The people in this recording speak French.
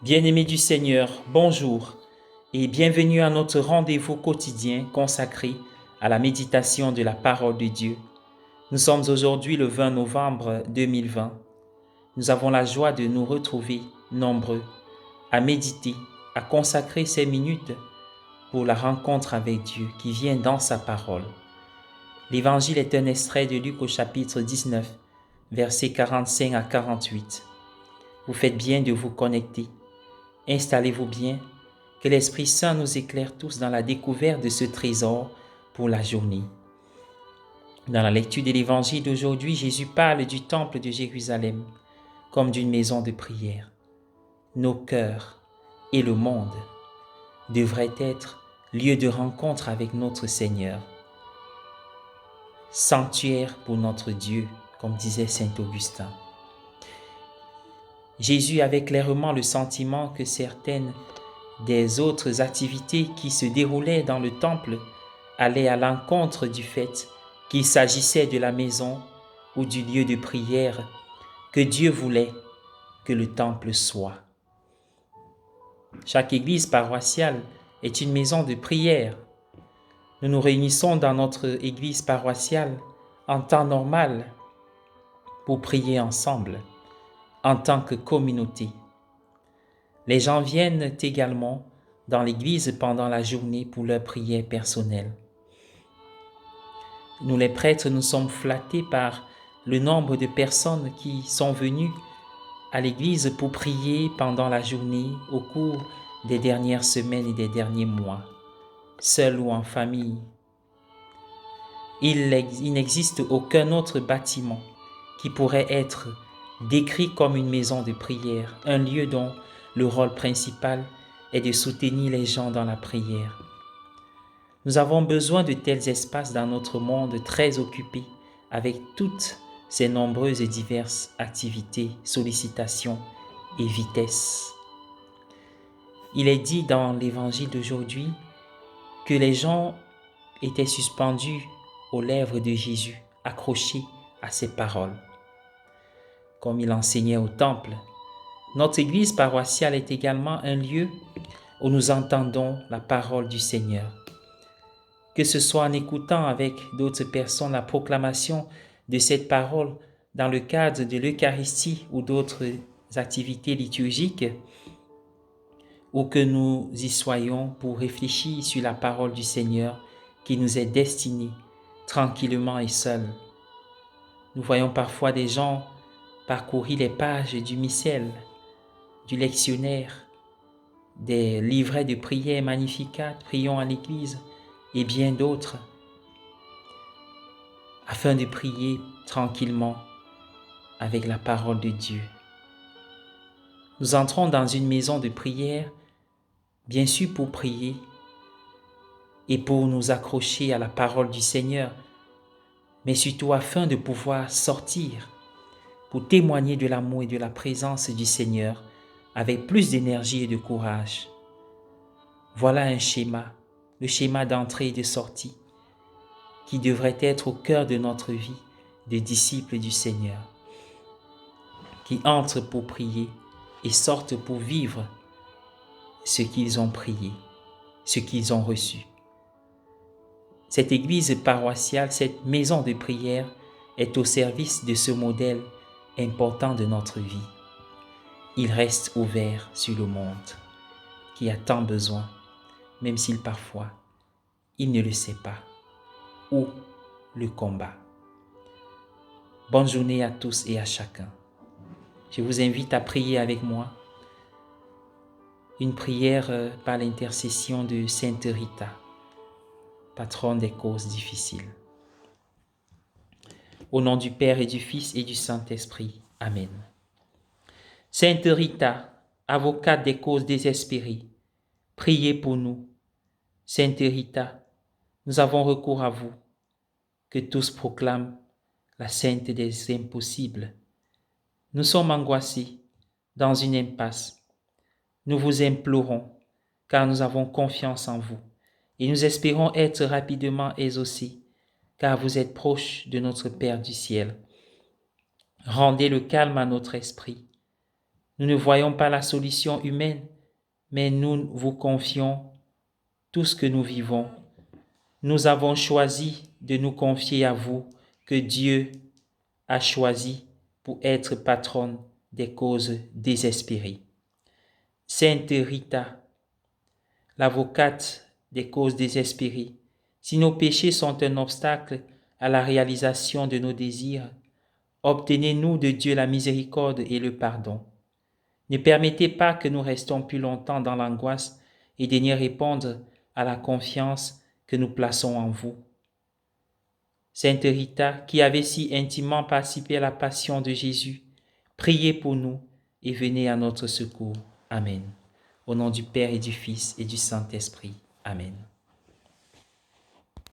Bien-aimés du Seigneur, bonjour et bienvenue à notre rendez-vous quotidien consacré à la méditation de la parole de Dieu. Nous sommes aujourd'hui le 20 novembre 2020. Nous avons la joie de nous retrouver nombreux à méditer, à consacrer ces minutes pour la rencontre avec Dieu qui vient dans sa parole. L'évangile est un extrait de Luc au chapitre 19, versets 45 à 48. Vous faites bien de vous connecter. Installez-vous bien, que l'Esprit Saint nous éclaire tous dans la découverte de ce trésor pour la journée. Dans la lecture de l'Évangile d'aujourd'hui, Jésus parle du temple de Jérusalem comme d'une maison de prière. Nos cœurs et le monde devraient être lieu de rencontre avec notre Seigneur. Sanctuaire pour notre Dieu, comme disait saint Augustin. Jésus avait clairement le sentiment que certaines des autres activités qui se déroulaient dans le temple allaient à l'encontre du fait qu'il s'agissait de la maison ou du lieu de prière que Dieu voulait que le temple soit. Chaque église paroissiale est une maison de prière. Nous nous réunissons dans notre église paroissiale en temps normal pour prier ensemble, en tant que communauté. Les gens viennent également dans l'église pendant la journée pour leur prière personnelle. Nous les prêtres, nous sommes flattés par le nombre de personnes qui sont venues à l'église pour prier pendant la journée au cours des dernières semaines et des derniers mois, seuls ou en famille. Il n'existe aucun autre bâtiment qui pourrait être décrit comme une maison de prière, un lieu dont le rôle principal est de soutenir les gens dans la prière. Nous avons besoin de tels espaces dans notre monde très occupé avec toutes ces nombreuses et diverses activités, sollicitations et vitesses. Il est dit dans l'évangile d'aujourd'hui que les gens étaient suspendus aux lèvres de Jésus, accrochés à ses paroles. Comme il enseignait au temple, notre église paroissiale est également un lieu où nous entendons la parole du Seigneur. Que ce soit en écoutant avec d'autres personnes la proclamation de cette parole dans le cadre de l'Eucharistie ou d'autres activités liturgiques, ou que nous y soyons pour réfléchir sur la parole du Seigneur qui nous est destinée tranquillement et seuls. Nous voyons parfois des gens parcourir les pages du missel, du lectionnaire, des livrets de prière Magnificat, prions à l'église et bien d'autres, afin de prier tranquillement avec la parole de Dieu. Nous entrons dans une maison de prière, bien sûr pour prier et pour nous accrocher à la parole du Seigneur, mais surtout afin de pouvoir sortir pour témoigner de l'amour et de la présence du Seigneur avec plus d'énergie et de courage. Voilà un schéma, le schéma d'entrée et de sortie qui devrait être au cœur de notre vie de disciples du Seigneur, qui entrent pour prier et sortent pour vivre ce qu'ils ont prié, ce qu'ils ont reçu. Cette église paroissiale, cette maison de prière est au service de ce modèle important de notre vie. Il reste ouvert sur le monde qui a tant besoin, même s'il parfois, il ne le sait pas, ou le combat. Bonne journée à tous et à chacun. Je vous invite à prier avec moi une prière par l'intercession de Sainte Rita, patronne des causes difficiles. Au nom du Père et du Fils et du Saint-Esprit. Amen. Sainte Rita, avocate des causes désespérées, priez pour nous. Sainte Rita, nous avons recours à vous, que tous proclament la sainte des impossibles. Nous sommes angoissés, dans une impasse. Nous vous implorons, car nous avons confiance en vous, et nous espérons être rapidement exaucés, car vous êtes proche de notre Père du ciel. Rendez le calme à notre esprit. Nous ne voyons pas la solution humaine, mais nous vous confions tout ce que nous vivons. Nous avons choisi de nous confier à vous, que Dieu a choisi pour être patronne des causes désespérées. Sainte Rita, l'avocate des causes désespérées, si nos péchés sont un obstacle à la réalisation de nos désirs, obtenez-nous de Dieu la miséricorde et le pardon. Ne permettez pas que nous restions plus longtemps dans l'angoisse et daignez répondre à la confiance que nous plaçons en vous. Sainte Rita, qui avait si intimement participé à la passion de Jésus, priez pour nous et venez à notre secours. Amen. Au nom du Père et du Fils et du Saint-Esprit. Amen.